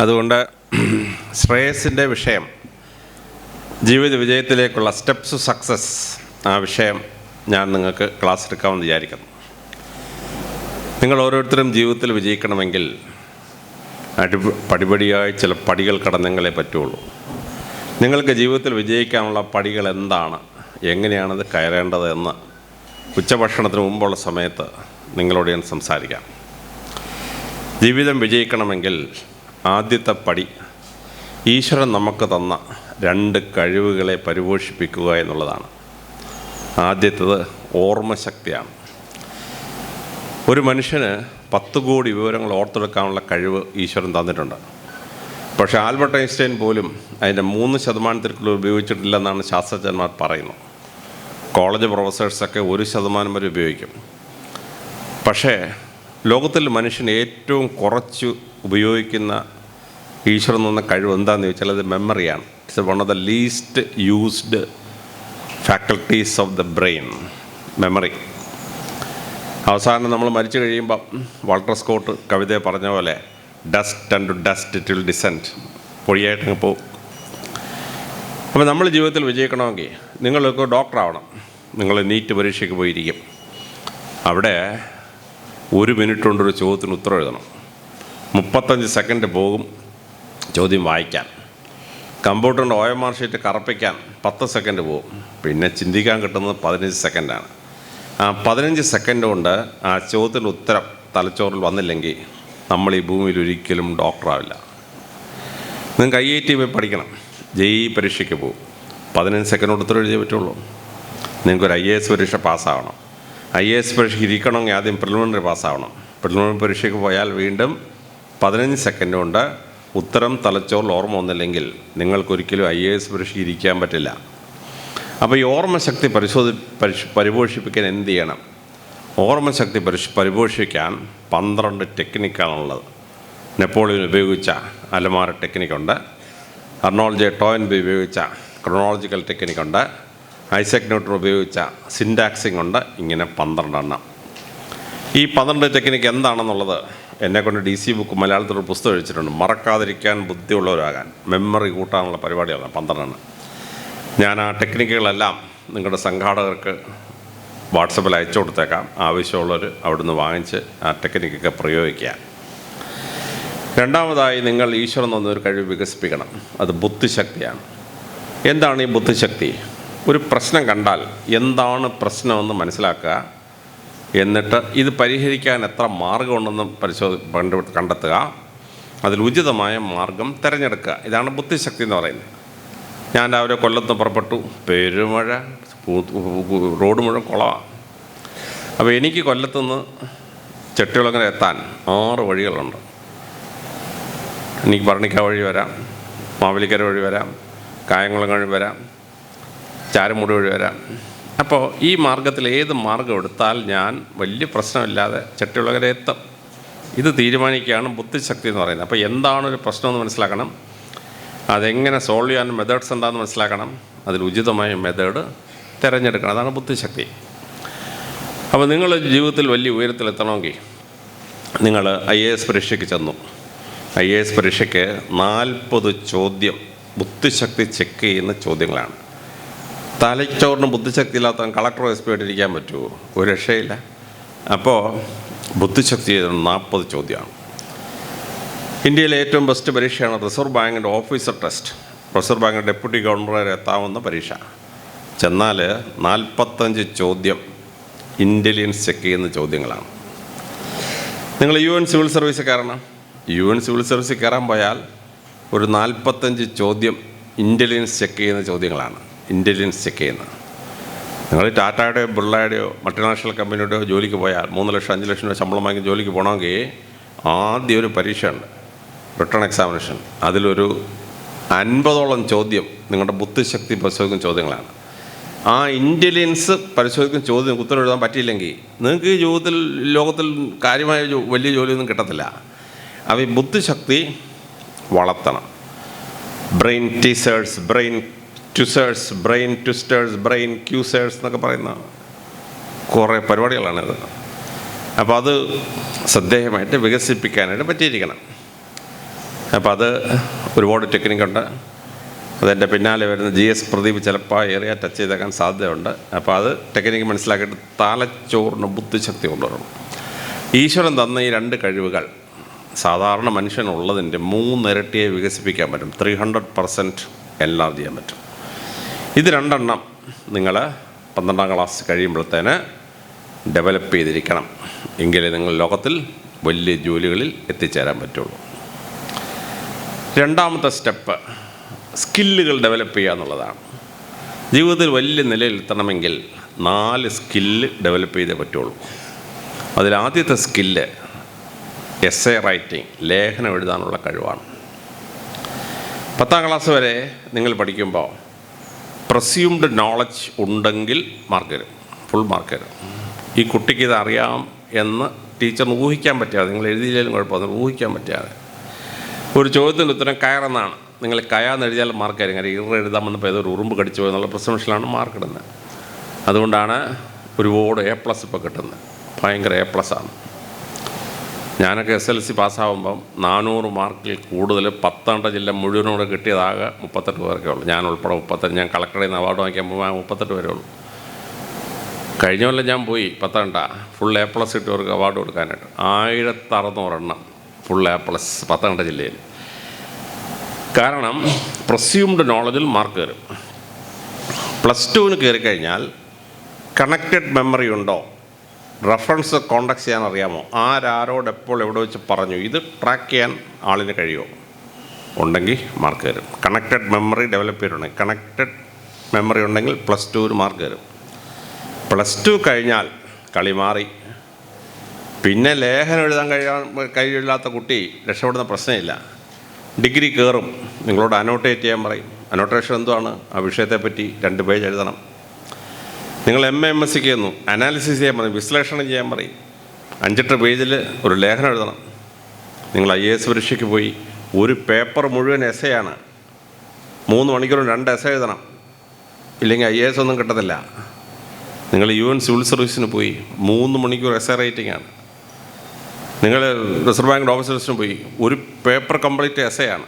അതുകൊണ്ട് ശ്രേയസിൻ്റെ വിഷയം, ജീവിത വിജയത്തിലേക്കുള്ള സ്റ്റെപ്സ് ടു സക്സസ്, ആ വിഷയം ഞാൻ നിങ്ങൾക്ക് ക്ലാസ് എടുക്കാമെന്ന് വിചാരിക്കുന്നു. നിങ്ങൾ ഓരോരുത്തരും ജീവിതത്തിൽ വിജയിക്കണമെങ്കിൽ പടിപടിയായി ചില പടികൾ കടന്നെങ്കിലേ പറ്റുള്ളൂ. നിങ്ങൾക്ക് ജീവിതത്തിൽ വിജയിക്കാനുള്ള പടികൾ എന്താണ്, എങ്ങനെയാണത് കയറേണ്ടത് എന്ന് ഉച്ചഭക്ഷണത്തിന് മുമ്പുള്ള സമയത്ത് നിങ്ങളോട് ഞാൻ സംസാരിക്കാം. ജീവിതം വിജയിക്കണമെങ്കിൽ ആദ്യത്തെ പടി ഈശ്വരൻ നമുക്ക് തന്ന 2 കഴിവുകളെ പരിപോഷിപ്പിക്കുക എന്നുള്ളതാണ്. ആദ്യത്തേത് ഓർമ്മശക്തിയാണ്. ഒരു മനുഷ്യന് 10 കോടി വിവരങ്ങൾ ഓർത്തെടുക്കാനുള്ള കഴിവ് ഈശ്വരൻ തന്നിട്ടുണ്ട്. പക്ഷേ ആൽബർട്ട് ഐൻസ്റ്റൈൻ പോലും അതിൻ്റെ 3% ഉപയോഗിച്ചിട്ടില്ലെന്നാണ് ശാസ്ത്രജ്ഞന്മാർ പറയുന്നത്. കോളേജ് പ്രൊഫസേഴ്സൊക്കെ 1% വരെ ഉപയോഗിക്കും. പക്ഷേ ലോകത്തിൽ മനുഷ്യൻ ഏറ്റവും കുറച്ച് ഉപയോഗിക്കുന്ന ഈശ്വരൻ തന്ന കഴിവ് എന്താണെന്ന് ചോദിച്ചാൽ അത് മെമ്മറിയാണ്. It's one of the least used faculties of the brain, memory. അവസാനം നമ്മൾ മരിച്ചു കഴിയുമ്പം വാൾട്ടർ സ്കോട്ട് കവിതയെ പറഞ്ഞ പോലെ dust and to dust it will descend, പൊടിയായിട്ടങ്ങ് പോകും. അപ്പോൾ നമ്മൾ ജീവിതത്തിൽ വിജയിക്കണമെങ്കിൽ നിങ്ങൾക്ക് ഡോക്ടറാവണം. നിങ്ങൾ നീറ്റ് പരീക്ഷയ്ക്ക് പോയിരിക്കും. അവിടെ 1 മിനിറ്റ് കൊണ്ടൊരു ചോദ്യത്തിന് ഉത്തരം എഴുതണം. 35 സെക്കൻഡ് പോകും ചോദ്യം വായിക്കാൻ. കമ്പ്യൂട്ടറിൻ്റെ OMR ഷീറ്റ് കറപ്പിക്കാൻ 10 സെക്കൻഡ് പോകും. പിന്നെ ചിന്തിക്കാൻ കിട്ടുന്നത് 15 സെക്കൻഡാണ്. ആ 15 സെക്കൻഡ് കൊണ്ട് ആ ചോദ്യത്തിൻ്റെ ഉത്തരം തലച്ചോറിൽ വന്നില്ലെങ്കിൽ നമ്മൾ ഈ ഭൂമിയിൽ ഒരിക്കലും ഡോക്ടറാവില്ല. നിങ്ങൾക്ക് IIT പോയി പഠിക്കണം, JEE പരീക്ഷയ്ക്ക് പോകും. 15 സെക്കൻഡ് കൊണ്ട് ഉത്തരം എഴുതിയേ പറ്റുള്ളൂ. നിങ്ങൾക്കൊരു IAS പരീക്ഷ പാസ്സാവണം. IAS പരീക്ഷയ്ക്ക് ഇരിക്കണമെങ്കിൽ ആദ്യം പ്രിലിമിനറി പാസ്സാവണം. പ്രിലിമിനറി പരീക്ഷയ്ക്ക് പോയാൽ വീണ്ടും 15 സെക്കൻഡ് കൊണ്ട് ഉത്തരം തലച്ചോറിൽ ഓർമ്മ വന്നില്ലെങ്കിൽ നിങ്ങൾക്കൊരിക്കലും IAS പരീക്ഷയ്ക്ക് ഇരിക്കാൻ പറ്റില്ല. അപ്പോൾ ഈ ഓർമ്മശക്തി പരിപോഷിപ്പിക്കാൻ എന്ത് ചെയ്യണം? ഓർമ്മശക്തി പരിപോഷിപ്പിക്കാൻ 12 ടെക്നിക്കാണുള്ളത്. നെപ്പോളിയൻ ഉപയോഗിച്ച അലമാര ടെക്നിക്കുണ്ട്, അർണോൾഡ് ജെ ടോയിൻബി ഉപയോഗിച്ച ക്രോണോളജിക്കൽ ടെക്നിക്കുണ്ട്, ഐസക് ന്യൂട്ടൺ ഉപയോഗിച്ച സിൻടാക്സിംഗ് ഉണ്ട്. ഇങ്ങനെ 12 എണ്ണം. ഈ 12 ടെക്നിക്ക് എന്താണെന്നുള്ളത് എന്നെക്കൊണ്ട് DC ബുക്ക് മലയാളത്തിലൊരു പുസ്തകം എഴുതിച്ചിട്ടുണ്ട്. മറക്കാതിരിക്കാൻ ബുദ്ധിയുള്ളവരാകാൻ, മെമ്മറി കൂട്ടാനുള്ള പരിപാടിയാണ് 12 എണ്ണം. ഞാൻ ആ ടെക്നിക്കുകളെല്ലാം നിങ്ങളുടെ സംഘാടകർക്ക് വാട്സപ്പിൽ അയച്ചു കൊടുത്തേക്കാം. ആവശ്യമുള്ളവർ അവിടുന്ന് വാങ്ങിച്ച് ആ ടെക്നിക്കൊക്കെ പ്രയോഗിക്കുക. രണ്ടാമതായി നിങ്ങൾ ഈശ്വരൻ തന്നൊരു കഴിവ് വികസിപ്പിക്കണം. അത് ബുദ്ധിശക്തിയാണ്. എന്താണ് ഈ ബുദ്ധിശക്തി? ഒരു പ്രശ്നം കണ്ടാൽ എന്താണ് പ്രശ്നമെന്ന് മനസ്സിലാക്കുക, എന്നിട്ട് ഇത് പരിഹരിക്കാൻ എത്ര മാർഗമുണ്ടെന്ന് കണ്ടെത്തുക, അതിൽ ഉചിതമായ മാർഗം തിരഞ്ഞെടുക്കുക. ഇതാണ് ബുദ്ധിശക്തി എന്ന് പറയുന്നത്. ഞാൻ രാവിലെ കൊല്ലത്ത് പുറപ്പെട്ടു, പെരുമഴ, റോഡ് മുഴുവൻ കുളമാണ്. അപ്പോൾ എനിക്ക് കൊല്ലത്തുനിന്ന് ചെട്ടികുളങ്ങര എത്താൻ 6 വഴികളുണ്ട്. എനിക്ക് ഭരണിക്കാവ് വഴി വരാം, മാവേലിക്കര വഴി വരാം, കായംകുളം വഴി വരാം, ചാരമൂട് വഴി വരാം. അപ്പോൾ ഈ മാർഗത്തിൽ ഏത് മാർഗം എടുത്താൽ ഞാൻ വലിയ പ്രശ്നമില്ലാതെ ചെട്ടികുളങ്ങര എത്തും. ഇത് തീരുമാനിക്കുകയാണ് ബുദ്ധിശക്തി എന്ന് പറയുന്നത്. അപ്പോൾ എന്താണ് ഒരു പ്രശ്നമെന്ന് മനസ്സിലാക്കണം, അതെങ്ങനെ സോൾവ് ചെയ്യാൻ മെത്തേഡ്സ് എന്താണെന്ന് മനസ്സിലാക്കണം, അതിൽ ഉചിതമായ മെത്തേഡ് തിരഞ്ഞെടുക്കണം. അതാണ് ബുദ്ധിശക്തി. അപ്പോൾ നിങ്ങൾ ജീവിതത്തിൽ വലിയ ഉയരത്തിലെത്തണമെങ്കിൽ നിങ്ങൾ IAS പരീക്ഷയ്ക്ക് ചെന്നു. IAS പരീക്ഷയ്ക്ക് 40 ചോദ്യം ബുദ്ധിശക്തി ചെക്ക് ചെയ്യുന്ന ചോദ്യങ്ങളാണ്. തലച്ചോറിന് ബുദ്ധിശക്തി ഇല്ലാത്തവൻ കളക്ടർ SP ആയിട്ടിരിക്കാൻ പറ്റുമോ? ഒരു രക്ഷയില്ല. അപ്പോൾ ബുദ്ധിശക്തി 40 ചോദ്യമാണ്. ഇന്ത്യയിലെ ഏറ്റവും ബെസ്റ്റ് പരീക്ഷയാണ് റിസർവ് ബാങ്കിൻ്റെ ഓഫീസർ ടെസ്റ്റ്. റിസർവ് ബാങ്കിൻ്റെ ഡെപ്യൂട്ടി ഗവർണർ വരെ എത്താവുന്ന പരീക്ഷ. ചെന്നാൽ 45 ചോദ്യം ഇൻ്റലിജൻസ് ചെക്ക് ചെയ്യുന്ന ചോദ്യങ്ങളാണ്. നിങ്ങൾ UN സിവിൽ സർവീസ് കയറണം. UN സിവിൽ സർവീസിൽ കയറാൻ പോയാൽ ഒരു 45 ചോദ്യം ഇൻ്റലിജൻസ് ചെക്ക് ചെയ്യുന്ന ചോദ്യങ്ങളാണ്. ഇൻ്റലിജൻസ് ചെക്ക് ചെയ്യുന്നത്. നിങ്ങൾ ടാറ്റയുടെയോ ബിർളയുടെയോ മൾട്ടിനാഷണൽ കമ്പനിയുടെയോ ജോലിക്ക് പോയാൽ 3 ലക്ഷം 5 ലക്ഷം രൂപ ശമ്പളം വാങ്ങി ജോലിക്ക് പോകണമെങ്കിൽ ആദ്യം ഒരു പരീക്ഷയുണ്ട്, റിട്ടേൺ എക്സാമിനേഷൻ. അതിലൊരു 50ഓളം ചോദ്യം നിങ്ങളുടെ ബുദ്ധിശക്തി പരിശോധിക്കുന്ന ചോദ്യങ്ങളാണ്. ആ ഇൻ്റലിജൻസ് പരിശോധിക്കുന്ന ചോദ്യം ഉത്തരം എഴുതാൻ പറ്റിയില്ലെങ്കിൽ നിങ്ങൾക്ക് ഈ ലോകത്തിൽ കാര്യമായ വലിയ ജോലിയൊന്നും കിട്ടത്തില്ല. അപ്പോൾ ഈ ബുദ്ധിശക്തി വളർത്തണം. Brain teasers, brain tweezers, brain twisters, brain ക്യൂസേഴ്സ് എന്നൊക്കെ പറയുന്ന കുറേ പരിപാടികളാണിത്. അപ്പോൾ അത് ശ്രദ്ധേയമായിട്ട് വികസിപ്പിക്കാനായിട്ട് പറ്റിയിരിക്കണം. അപ്പോൾ അത് ഒരുപാട് ടെക്നിക്കുണ്ട്. അതെൻ്റെ പിന്നാലെ വരുന്ന GS പ്രദീപ് ചിലപ്പോൾ ഏറിയ ടച്ച് ചെയ്തേക്കാൻ സാധ്യതയുണ്ട്. അപ്പോൾ അത് ടെക്നിക്ക് മനസ്സിലാക്കിയിട്ട് തലച്ചോറിന് ബുദ്ധിശക്തി കൊണ്ടുവരണം. ഈശ്വരൻ തന്ന ഈ 2 കഴിവുകൾ സാധാരണ മനുഷ്യനുള്ളതിൻ്റെ 3 ഇരട്ടിയെ വികസിപ്പിക്കാൻ പറ്റും. 300% എല്ലാം ചെയ്യാൻ പറ്റും. ഇത് 2 എണ്ണം നിങ്ങൾ 12ാം ക്ലാസ് കഴിയുമ്പോഴത്തേന് ഡെവലപ്പ് ചെയ്തിരിക്കണം. എങ്കിലേ നിങ്ങൾ ലോകത്തിൽ വലിയ ജോലികളിൽ എത്തിച്ചേരാൻ പറ്റുള്ളൂ. രണ്ടാമത്തെ സ്റ്റെപ്പ് സ്കില്ലുകൾ ഡെവലപ്പ് ചെയ്യുക എന്നുള്ളതാണ്. ജീവിതത്തിൽ വലിയ നിലയിലെത്തണമെങ്കിൽ 4 സ്കില്ല് ഡെവലപ്പ് ചെയ്തേ പറ്റുള്ളൂ. അതിലാദ്യത്തെ സ്കില്ല് എസ്സേ റൈറ്റിംഗ്, ലേഖനം എഴുതാനുള്ള കഴിവാണ്. 10ാം ക്ലാസ് വരെ നിങ്ങൾ പഠിക്കുമ്പോൾ പ്രസ്യൂംഡ് നോളജ് ഉണ്ടെങ്കിൽ മാർക്ക് തരും, ഫുൾ മാർക്ക് തരും. ഈ കുട്ടിക്ക് ഇത് അറിയാം എന്ന് ടീച്ചറിന് ഊഹിക്കാൻ പറ്റാതെ, നിങ്ങൾ എഴുതിയില്ലെങ്കിലും കുഴപ്പമൊന്നും ഊഹിക്കാൻ പറ്റാതെ ഒരു ചോദ്യത്തിൻ്റെ ഉത്തരം കയറെന്നാണ്, നിങ്ങൾ കയാന്ന് എഴുതിയാൽ മാർക്ക് തരും. കാര്യം എഴുതാൻ വന്നപ്പോൾ ഏതൊരു ഉറുമ്പ് കടിച്ചു പോയെന്നുള്ള പ്രസംഷനിലാണ് മാർക്ക് ഇടുന്നത്. അതുകൊണ്ടാണ് ഒരുപാട് A+ ഇപ്പോൾ കിട്ടുന്നത്. ഭയങ്കര A+ ആണ്. ഞാനൊക്കെ SLC പാസ്സാകുമ്പം 400 മാർക്കിൽ കൂടുതൽ 10 ജില്ല മുഴുവനോട് കിട്ടിയതാകെ 38 പേർക്കേ ഉള്ളൂ. ഞാൻ ഉൾപ്പെടെ 35. ഞാൻ കളക്ടറിൽ നിന്ന് അവാർഡ് വാങ്ങിക്കാൻ പോകുമ്പോൾ 38 പേരേ ഉള്ളൂ. കഴിഞ്ഞ കൊല്ലം ഞാൻ പോയി 10 ഫുൾ A+ കിട്ടിയവർക്ക് അവാർഡ് കൊടുക്കാനായിട്ട് 1600 എണ്ണം ഫുൾ A+ 10 ജില്ലയിൽ. കാരണം പ്രസ്യൂംഡ് നോളജിൽ മാർക്ക് തരും. +2 കയറിക്കഴിഞ്ഞാൽ കണക്റ്റഡ് മെമ്മറി ഉണ്ടോ, റെഫറൻസ് കോണ്ടാക്ട് ചെയ്യാൻ അറിയാമോ, ആരോട് എപ്പോൾ എവിടെ വെച്ച് പറഞ്ഞു, ഇത് ട്രാക്ക് ചെയ്യാൻ ആളിന് കഴിയുമോ, ഉണ്ടെങ്കിൽ മാർക്ക് തരും. കണക്റ്റഡ് മെമ്മറി ഡെവലപ്പ് ചെയ്തിട്ടുണ്ടെങ്കിൽ, കണക്റ്റഡ് മെമ്മറി ഉണ്ടെങ്കിൽ +2 മാർക്ക് തരും. +2 കഴിഞ്ഞാൽ കളി മാറി. പിന്നെ ലേഖനം എഴുതാൻ കഴിയില്ലാത്ത കുട്ടി രക്ഷപ്പെടുന്ന പ്രശ്നമില്ല. ഡിഗ്രി കയറും, നിങ്ങളോട് അനോട്ടേറ്റ് ചെയ്യാൻ പറയും. അനോട്ടേഷൻ എന്തുവാണ്? ആ വിഷയത്തെപ്പറ്റി 2 പേജ് എഴുതണം. നിങ്ങൾ MA/MSc ചെയ്യുന്നു, അനാലിസിസ് ചെയ്യാൻ പറയും, വിശ്ലേഷണം ചെയ്യാൻ പറയും. 5-8 പേജിൽ ഒരു ലേഖനം എഴുതണം. നിങ്ങൾ IAS പരീക്ഷയ്ക്ക് പോയി, ഒരു പേപ്പർ മുഴുവൻ എസ്സേയാണ്, 3 മണിക്കൂറും 2 എസ്സേ എഴുതണം. ഇല്ലെങ്കിൽ IAS ഒന്നും കിട്ടത്തില്ല. നിങ്ങൾ UN സിവിൽ സർവീസിന് പോയി 3 മണിക്കൂർ എസ്സേ റൈറ്റിംഗ് ആണ്. നിങ്ങൾ റിസർവ് ബാങ്ക് ഓഫീസേഴ്സിന് പോയി, ഒരു പേപ്പർ കംപ്ലീറ്റ് എസ്സേയാണ്.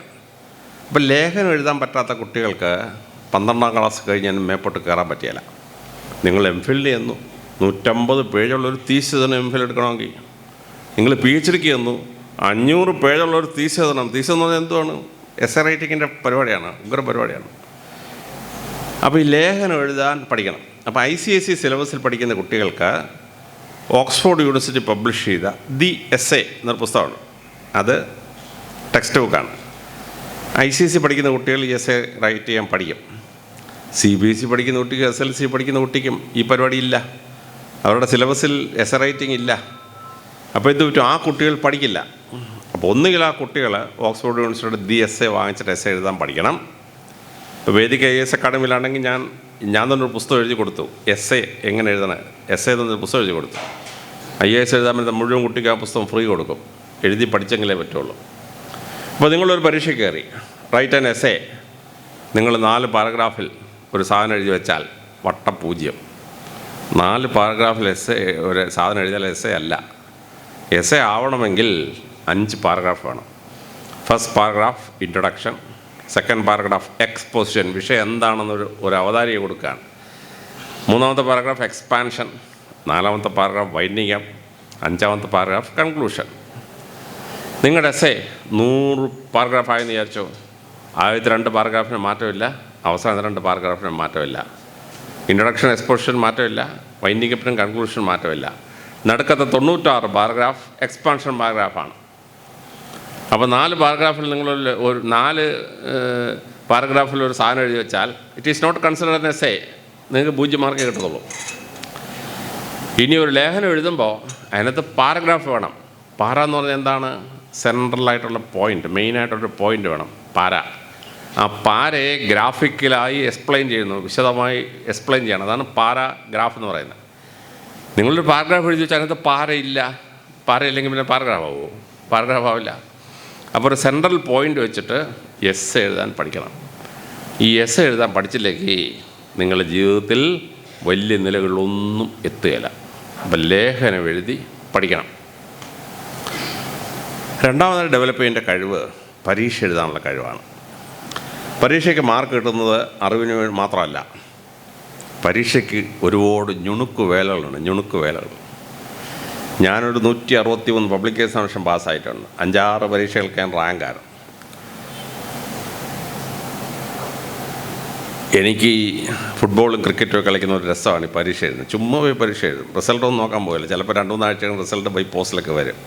അപ്പോൾ ലേഖനം എഴുതാൻ പറ്റാത്ത കുട്ടികൾക്ക് 12ാം ക്ലാസ് കഴിഞ്ഞാൽ മേപ്പോട്ട് കയറാൻ പറ്റിയില്ല. നിങ്ങൾ MPhil ചെയ്യുന്നു, 150 പേജുള്ളൊരു തീസിസ് തന്നെ MPhil എടുക്കണമെങ്കിൽ. നിങ്ങൾ PhDക്ക് ചെന്നു, 500 പേജുള്ളൊരു തീസിസ് എഴുതണം. തീസിസ് എന്ന് പറഞ്ഞാൽ എന്തുവാണ്? എസ്സേ റൈറ്റിങ്ങിൻ്റെ പരിപാടിയാണ്, ഉഗ്ര പരിപാടിയാണ്. അപ്പോൾ ഈ ലേഖനം എഴുതാൻ പഠിക്കണം. അപ്പോൾ ICSE സിലബസിൽ പഠിക്കുന്ന കുട്ടികൾക്ക് ഓക്സ്ഫോർഡ് യൂണിവേഴ്സിറ്റി പബ്ലിഷ് ചെയ്ത ദി എസ്സേ എന്നൊരു പുസ്തകമാണ്. അത് ടെക്സ്റ്റ് ബുക്കാണ്. ICSE പഠിക്കുന്ന കുട്ടികൾ ഈ എസ്സേ റൈറ്റ് ചെയ്യാൻ പഠിക്കും. CBSE പഠിക്കുന്ന കുട്ടിക്ക്, SLC പഠിക്കുന്ന കുട്ടിക്കും ഈ പരിപാടി ഇല്ല. അവരുടെ സിലബസിൽ എസ്സേ റൈറ്റിംഗ് ഇല്ല. അപ്പോൾ എന്ത് പറ്റും? ആ കുട്ടികൾ പഠിക്കില്ല. അപ്പോൾ ഒന്നുകിൽ ആ കുട്ടികൾ ഓക്സ്ഫോർഡ് യൂണിവേഴ്സിറ്റിയുടെ ദി എസ്സേ വാങ്ങിച്ചിട്ട് എസ്സേ എഴുതാൻ പഠിക്കണം. ഇപ്പോൾ വേദിക IAS അക്കാഡമിയിലാണെങ്കിൽ ഞാൻ തന്നെ ഒരു പുസ്തകം എഴുതി കൊടുത്തു, എസ്സേ എങ്ങനെ എഴുതണം, എസ്സേ എന്നൊരു പുസ്തകം എഴുതി കൊടുത്തു. IAS എഴുതാൻ പറ്റുന്ന മുഴുവൻ കുട്ടിക്ക് ആ പുസ്തകം ഫ്രീ കൊടുക്കും, എഴുതി പഠിച്ചെങ്കിലേ പറ്റുള്ളൂ. അപ്പോൾ നിങ്ങളൊരു പരീക്ഷ കയറി, റൈറ്റ് ആൻ എസ്സേ, നിങ്ങൾ 4 പാരഗ്രാഫിൽ ഒരു സാധനം എഴുതി വെച്ചാൽ വട്ടപൂജ്യം. 4 പാരഗ്രാഫിൽ എസ്സേ ഒരു സാധനം എഴുതിയാൽ എസ്സേ അല്ല. എസ്സേ ആവണമെങ്കിൽ 5 പാരഗ്രാഫ് വേണം. First paragraph introduction, second paragraph exposition, വിഷയം എന്താണെന്നൊരു അവതാരിക കൊടുക്കുകയാണ്. 3ാമത്തെ പാരഗ്രാഫ് എക്സ്പാൻഷൻ, 4ാമത്തെ പാരഗ്രാഫ് വൈൻഡിങ് അപ്പ്, 5ാമത്തെ പാരഗ്രാഫ് കൺക്ലൂഷൻ. നിങ്ങളുടെ എസ്സേ 100 പാരഗ്രാഫായെന്ന് വിചാരിച്ചോ, ആദ്യത്തെ 2 പാരഗ്രാഫിന് മാറ്റമില്ല, അവസാനത്തെ 2 പാരഗ്രാഫിന് മാറ്റമില്ല. ഇൻട്രൊഡക്ഷൻ എക്സ്പോസിഷൻ മാറ്റമില്ല, വൈൻഡിങ് അപ്പിനും കൺക്ലൂഷൻ മാറ്റമില്ല. നടുക്കത്തെ 96 പാരഗ്രാഫ് എക്സ്പാൻഷൻ പാരഗ്രാഫാണ്. അപ്പോൾ 4 പാരഗ്രാഫിൽ നിങ്ങളൊരു 4 പാരഗ്രാഫിൽ ഒരു സാധനം എഴുതി വെച്ചാൽ it is not considered an essay, നിങ്ങൾക്ക് 0 മാർക്കേ കിട്ടത്തുള്ളൂ. ഇനി ഒരു ലേഖനം എഴുതുമ്പോൾ അതിനകത്ത് പാരഗ്രാഫ് വേണം. പാര എന്ന് പറഞ്ഞാൽ എന്താണ്? സെൻട്രലായിട്ടുള്ള പോയിൻ്റ്, മെയിനായിട്ടൊരു പോയിൻ്റ് വേണം പാര. ആ പാരയെ ഗ്രാഫിക്കലായി എക്സ്പ്ലെയിൻ ചെയ്യുന്നു, വിശദമായി എക്സ്പ്ലെയിൻ ചെയ്യണം. അതാണ് പാരാഗ്രാഫ് എന്ന് പറയുന്നത്. നിങ്ങളൊരു പാരഗ്രാഫ് എഴുതി വെച്ചാൽ അതിനകത്ത് പാരയില്ല, പാരയില്ലെങ്കിൽ പിന്നെ പാരഗ്രാഫ് ആവുമോ? പാരഗ്രാഫ് ആവില്ല. അപ്പോൾ ഒരു സെൻട്രൽ പോയിൻ്റ് വെച്ചിട്ട് എസ്സേ എഴുതാൻ പഠിക്കണം. ഈ എസ്സേ എഴുതാൻ പഠിച്ചില്ലെങ്കിൽ നിങ്ങളുടെ ജീവിതത്തിൽ വലിയ നിലകളിലൊന്നും എത്തുകയില്ല. അപ്പം ലേഖനം എഴുതി പഠിക്കണം. രണ്ടാമതായി ഡെവലപ്പ് ചെയ്യേണ്ട കഴിവ് പരീക്ഷ എഴുതാനുള്ള കഴിവാണ്. പരീക്ഷയ്ക്ക് മാർക്ക് കിട്ടുന്നത് അറിവിന് മാത്രമല്ല, പരീക്ഷയ്ക്ക് ഒരുപാട് നുണുക്ക് വേലകൾ. ഞാനൊരു 161 പബ്ലിക് എക്സാമിനേഷൻ പാസ്സായിട്ടുണ്ട്. 5-6 പരീക്ഷകൾക്ക് ഞാൻ റാങ്കാണ്. എനിക്ക് ഈ ഫുട്ബോളും ക്രിക്കറ്റും കളിക്കുന്ന ഒരു രസമാണ് ഈ പരീക്ഷ എഴുതുന്നത്. ചുമ്മാ പോയി പരീക്ഷ എഴുതും, റിസൾട്ടൊന്നും നോക്കാൻ പോകില്ല. ചിലപ്പോൾ 2-3 ആഴ്ച റിസൾട്ട് ബൈ പോസ്റ്റിലൊക്കെ വരും.